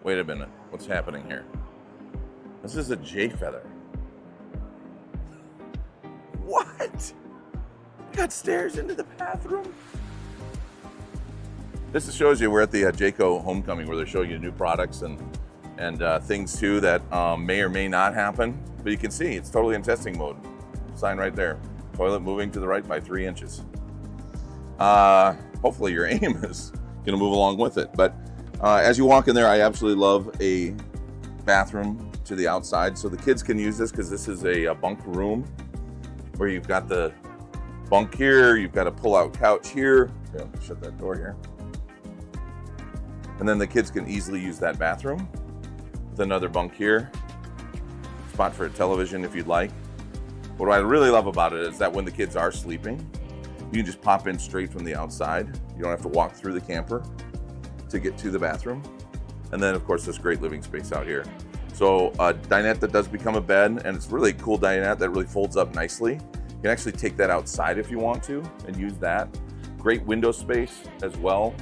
Wait a minute, what's happening here? This is a Jay Feather. What? Got stairs into the bathroom? This shows you we're at the Jayco homecoming where they're showing you new products and things too that may or may not happen. But you can see it's totally in testing mode. Sign right there. Toilet moving to the right by 3 inches. Hopefully your aim is gonna move along with it. But as you walk in there, I absolutely love a bathroom to the outside. So the kids can use this because this is a bunk room where you've got the bunk here, you've got a pull-out couch here. Okay, let me shut that door here. And then the kids can easily use that bathroom with another bunk here. Spot for a television if you'd like. What I really love about it is that when the kids are sleeping, you can just pop in straight from the outside. You don't have to walk through the camper to get to the bathroom. And then of course this great living space out here. So a dinette that does become a bed, and it's really a cool dinette that really folds up nicely. You can actually take that outside if you want to and use that. Great window space as well,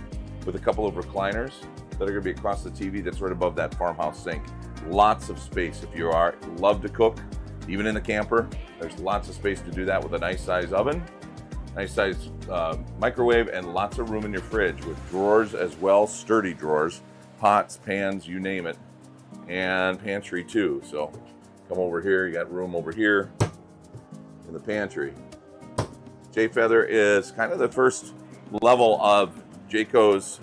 with a couple of recliners that are gonna be across the TV that's right above that farmhouse sink. Lots of space if you love to cook, even in the camper. There's lots of space to do that with a nice size oven, nice size microwave, and lots of room in your fridge with drawers as well, sturdy drawers, pots, pans, you name it, and pantry too. So come over here, you got room over here in the pantry. Jay Feather is kind of the first level of Jayco's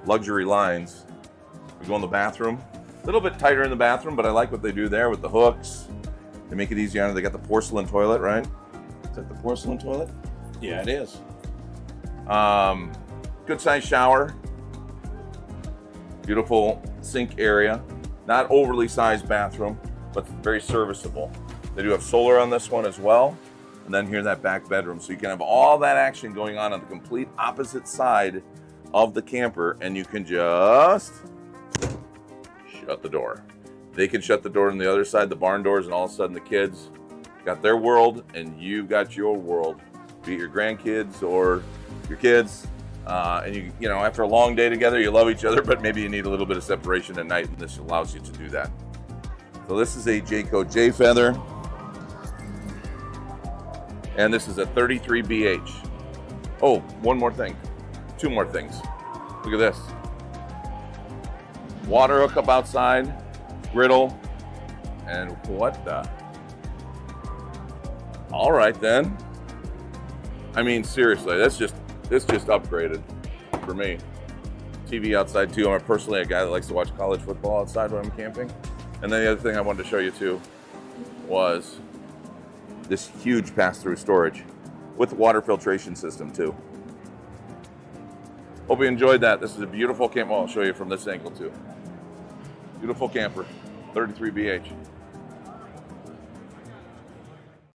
luxury lines. We go in the bathroom, a little bit tighter in the bathroom, but I like what they do there with the hooks. They make it easy on it. They got the porcelain toilet, right? Is that the porcelain toilet? Yeah, it is. Good sized shower. Beautiful sink area. Not overly sized bathroom, but very serviceable. They do have solar on this one as well. And then here in that back bedroom. So you can have all that action going on the complete opposite side of the camper, and you can just shut the door. They can shut the door on the other side, the barn doors, and all of a sudden the kids got their world and you've got your world. Be it your grandkids or your kids. And you know, after a long day together, you love each other, but maybe you need a little bit of separation at night, and this allows you to do that. So this is a Jayco Jay Feather. And this is a 33 BH. Oh, one more thing. 2 more things. Look at this. Water hookup outside, griddle, and what the? All right then. I mean, seriously, this just upgraded for me. TV outside too. I'm personally a guy that likes to watch college football outside when I'm camping. And then the other thing I wanted to show you too was this huge pass-through storage with water filtration system too. Hope you enjoyed that. This is a beautiful camper. Well, I'll show you from this angle too. Beautiful camper, 33 BH.